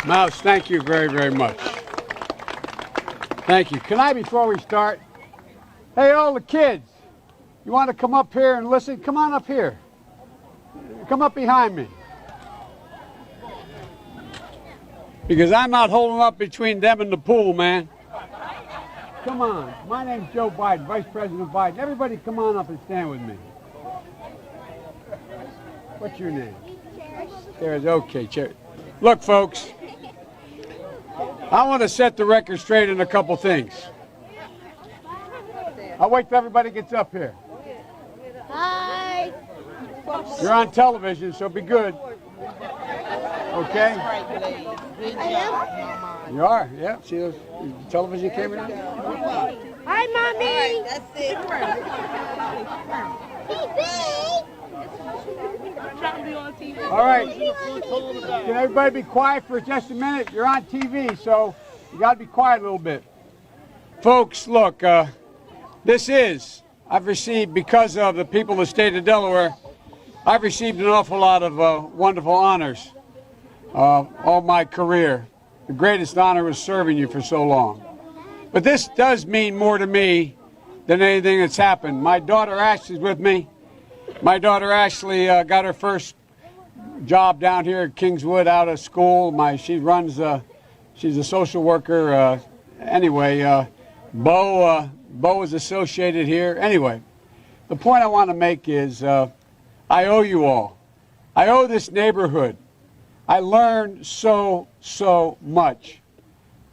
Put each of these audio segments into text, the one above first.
Mouse, thank you very, very much. Thank you. Can I, before we start, hey, all the kids, you want to come up here and listen? Come on up here. Come up behind me. Because I'm not holding up between them and the pool, man. Come on. My name's Joe Biden, Vice President Biden. Everybody come on up and stand with me. What's your name? There's okay, Cherry. Look, folks, I want to set the record straight in a couple things. I'll wait till everybody gets up here. Hi. You're on television, so be good. Okay? You are, yeah. See those television cameras? Hi, Mommy. That's it. All right. Can everybody be quiet for just a minute? You're on TV, so you got to be quiet a little bit. Folks, look, I've received, because of the people of the state of Delaware, I've received an awful lot of wonderful honors all my career. The greatest honor was serving you for so long. But this does mean more to me than anything that's happened. My daughter Ashley's with me. My daughter Ashley got her first job down here at Kingswood out of school. She's a social worker. Bo is associated here. Anyway, the point I want to make is I owe you all. I owe this neighborhood. I learned so much.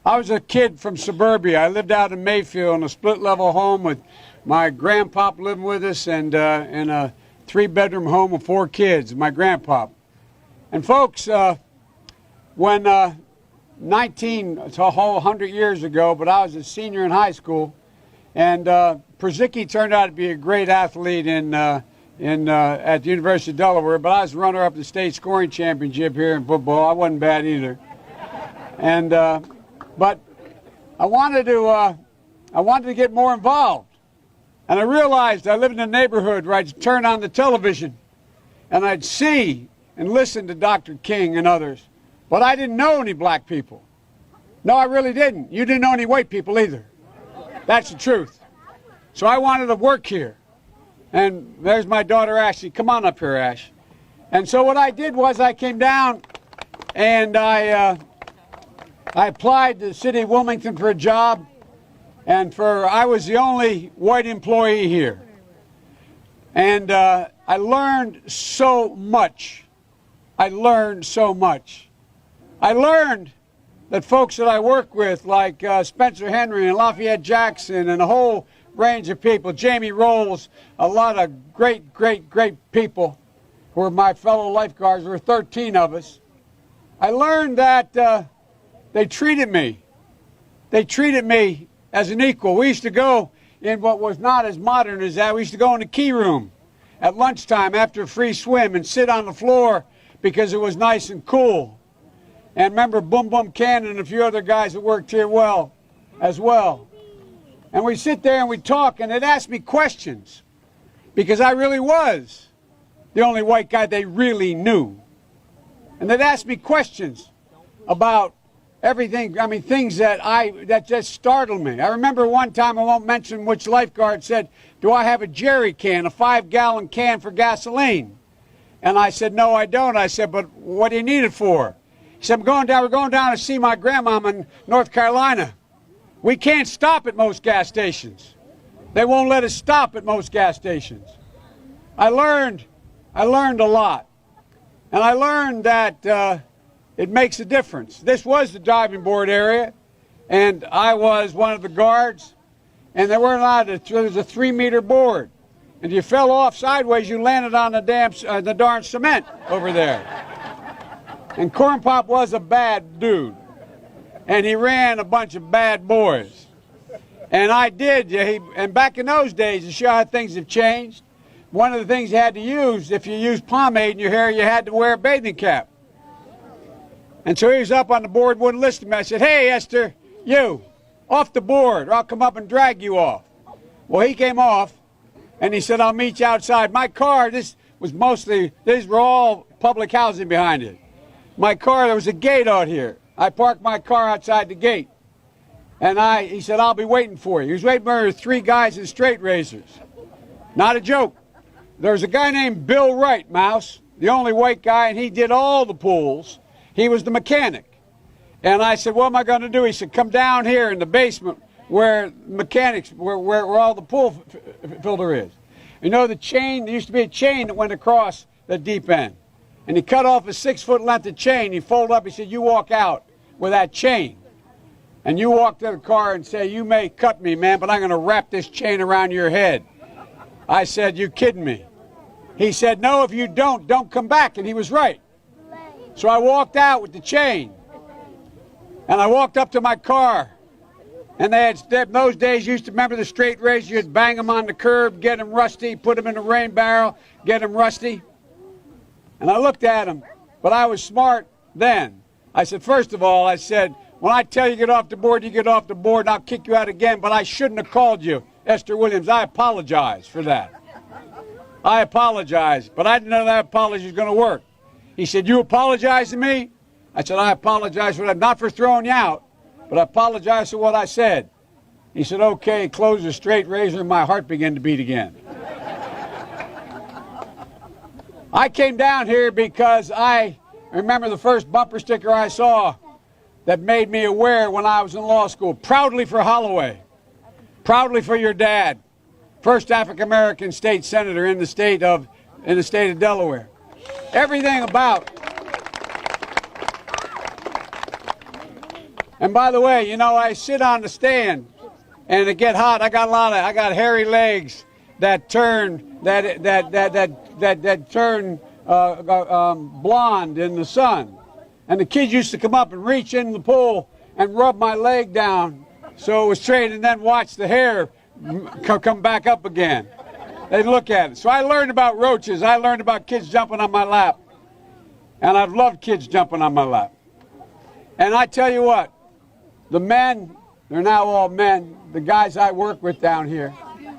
I was a kid from suburbia. I lived out in Mayfield in a split-level home with my grandpop living with us and in a 3-bedroom home with 4 kids, my grandpop. And folks, when it's a whole 100 years ago, but I was a senior in high school, and Przicki turned out to be a great athlete at the University of Delaware, but I was runner-up the state scoring championship here in football. I wasn't bad either. And but I wanted to get more involved. And I realized I lived in a neighborhood where I'd turn on the television and I'd see and listen to Dr. King and others. But I didn't know any black people. No, I really didn't. You didn't know any white people either. That's the truth. So I wanted to work here. And there's my daughter Ashley. Come on up here, Ash. And so what I did was I came down and I applied to the city of Wilmington for a job. And I was the only white employee here. And I learned so much. I learned that folks that I work with, like Spencer Henry and Lafayette Jackson and a whole range of people, Jamie Rolls, a lot of great people who are my fellow lifeguards. There were 13 of us. I learned that they treated me as an equal. We used to go in what was not as modern as that. We used to go in the key room at lunchtime after a free swim and sit on the floor because it was nice and cool. And remember Boom Boom Cannon and a few other guys that worked here as well. And we'd sit there and we'd talk, and they'd ask me questions because I really was the only white guy they really knew. And they'd ask me questions about everything, things that just startled me. I remember one time, I won't mention which lifeguard, said, "Do I have a jerry can, a 5-gallon can for gasoline?" And I said, "No, I don't." I said, "But what do you need it for?" He said, we're going down to see my grandmama in North Carolina. We can't stop at most gas stations. They won't let us stop at most gas stations. I learned a lot. And I learned that it makes a difference. This was the diving board area, and I was one of the guards, and there was a 3-meter board. And if you fell off sideways, you landed on the darn cement over there. And Corn Pop was a bad dude, and he ran a bunch of bad boys. And I did, and back in those days, to show how things have changed, one of the things you had to use, if you used pomade in your hair, you had to wear a bathing cap. And so he was up on the board, wouldn't listen to me. I said, "Hey, Esther, you, off the board, or I'll come up and drag you off." Well, he came off, and he said, "I'll meet you outside. My car, this was mostly, these were all public housing behind it. My car, there was a gate out here. I parked my car outside the gate. And he said, I'll be waiting for you. He was waiting for 3 guys in straight razors. Not a joke. There was a guy named Bill Wright, Mouse, the only white guy, and he did all the pools. He was the mechanic. And I said, what am I going to do? He said, come down here in the basement where mechanics, where all the pool filter is. You know the chain, there used to be a chain that went across the deep end. And he cut off a 6-foot length of chain. He folded up, he said, you walk out with that chain. And you walk to the car and say, you may cut me, man, but I'm going to wrap this chain around your head. I said, you kidding me? He said, no, if you don't come back. And he was right. So I walked out with the chain. And I walked up to my car. And they had, in those days, you used to remember the straight razor. You'd bang them on the curb, get them rusty, put them in a rain barrel, get them rusty. And I looked at him, but I was smart then. I said, first of all, I said, when I tell you to get off the board, you get off the board, and I'll kick you out again, but I shouldn't have called you Esther Williams. I apologize for that. I apologize, but I didn't know that apology was going to work. He said, you apologize to me? I said, I apologize for that, not for throwing you out, but I apologize for what I said. He said, okay, close the straight razor, and my heart began to beat again. I came down here because I remember the first bumper sticker I saw that made me aware when I was in law school. Proudly for Holloway. Proudly for your dad. First African-American state senator in the state of Delaware. Everything about. And by the way, you know, I sit on the stand and it get hot. I got hairy legs that turn blonde in the sun. And the kids used to come up and reach in the pool and rub my leg down so it was straight and then watch the hair come back up again. They'd look at it. So I learned about roaches. I learned about kids jumping on my lap. And I've loved kids jumping on my lap. And I tell you what, the men, they're now all men, the guys I work with down here,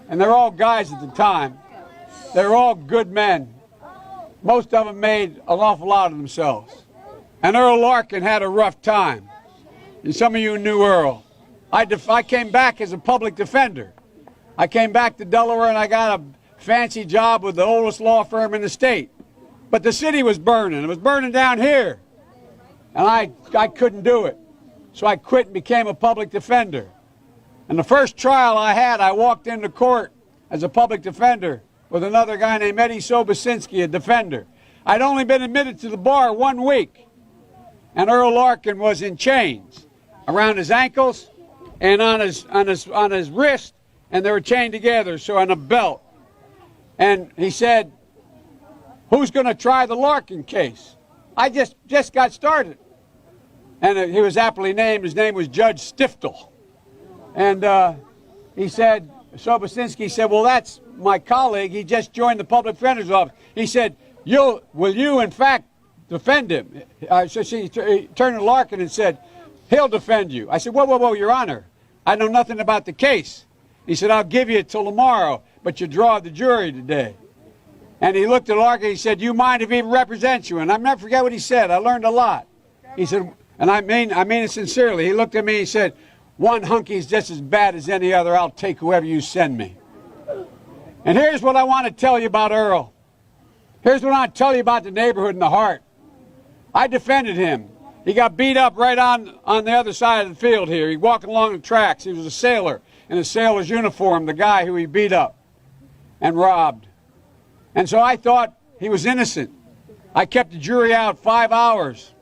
and they're all guys at the time, they're all good men. Most of them made an awful lot of themselves. And Earl Larkin had a rough time. And some of you knew Earl. I came back as a public defender. I came back to Delaware and I got a fancy job with the oldest law firm in the state. But the city was burning. It was burning down here. And I couldn't do it. So I quit and became a public defender. And the first trial I had, I walked into court as a public defender with another guy named Eddie Sobocinski, a defender. I'd only been admitted to the bar 1 week. And Earl Larkin was in chains around his ankles and on his wrist, and they were chained together, so on a belt. And he said, who's going to try the Larkin case? I just got started. And he was aptly named. His name was Judge Stiftel. And he said, Sobocinski said, well, that's my colleague. He just joined the public defender's office. He said, will you in fact defend him? So she turned to Larkin and said, he'll defend you. I said, whoa, Your Honor. I know nothing about the case. He said, I'll give you till tomorrow, but you draw the jury today. And he looked at Larkin and he said, you mind if he represents you? And I'll never forget what he said. I learned a lot. He said, and I mean it sincerely. He looked at me and he said, one hunky's just as bad as any other. I'll take whoever you send me. And here's what I want to tell you about Earl. Here's what I want to tell you about the neighborhood and the heart. I defended him. He got beat up right on the other side of the field here. He walked along the tracks. He was a sailor in a sailor's uniform, the guy who he beat up and robbed. And so I thought he was innocent. I kept the jury out 5 hours,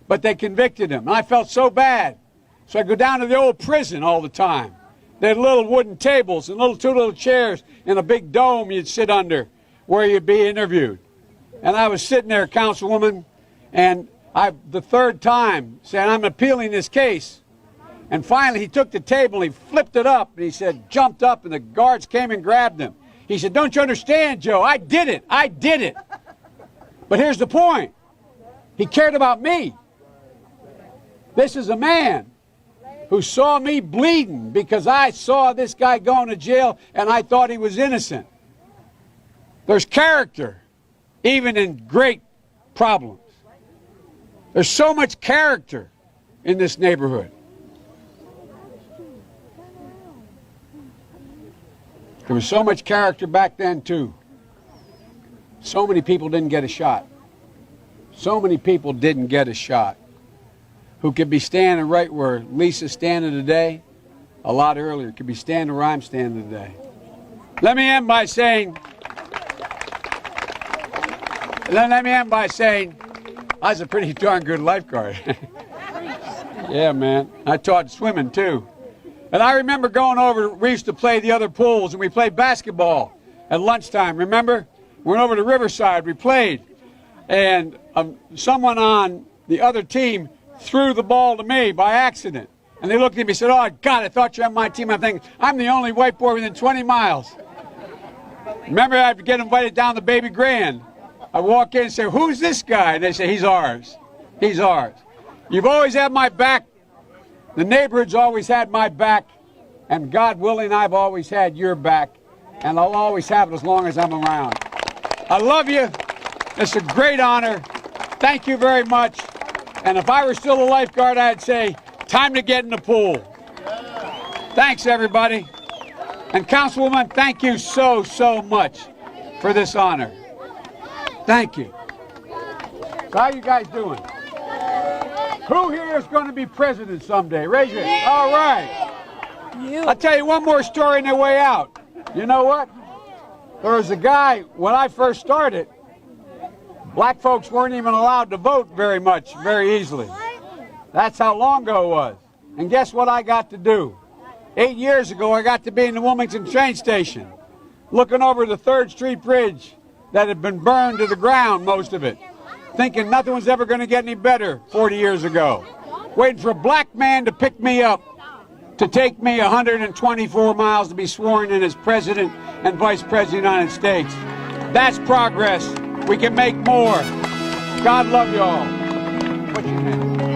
but they convicted him. And I felt so bad. So I go down to the old prison all the time. They had little wooden tables and two little chairs in a big dome you'd sit under where you'd be interviewed. And I was sitting there, Councilwoman, and the third time saying, I'm appealing this case. And finally he took the table and he flipped it up and he said, jumped up, and the guards came and grabbed him. He said, don't you understand, Joe? I did it. But here's the point. He cared about me. This is a man who saw me bleeding because I saw this guy going to jail and I thought he was innocent. There's character. even in great problems. There's so much character in this neighborhood. There was so much character back then, too. So many people didn't get a shot. So many people didn't get a shot who could be standing right where Lisa's standing today a lot earlier, could be standing where I'm standing today. Let me end by saying, I was a pretty darn good lifeguard. Yeah, man. I taught swimming, too. And I remember going over, we used to play the other pools, and we played basketball at lunchtime, remember? We went over to Riverside, we played, and someone on the other team threw the ball to me by accident. And they looked at me and said, "Oh, God, I thought you were on my team." I'm thinking, I'm the only white boy within 20 miles. Remember, I'd get invited down to Baby Grand. I walk in and say, "Who's this guy?" And they say, "He's ours. He's ours." You've always had my back. The neighborhood's always had my back. And God willing, I've always had your back. And I'll always have it as long as I'm around. I love you. It's a great honor. Thank you very much. And if I were still a lifeguard, I'd say, time to get in the pool. Thanks, everybody. And Councilwoman, thank you so, so much for this honor. Thank you. So how you guys doing? Who here is going to be president someday? Raise your hand. All right. I'll tell you one more story on the way out. You know what? There was a guy, when I first started, black folks weren't even allowed to vote very easily. That's how long ago it was. And guess what I got to do? 8 years ago, I got to be in the Wilmington train station, looking over the 3rd Street Bridge that had been burned to the ground, most of it, thinking nothing was ever going to get any better 40 years ago, waiting for a black man to pick me up, to take me 124 miles to be sworn in as President and Vice President of the United States. That's progress. We can make more. God love you all. What's your name?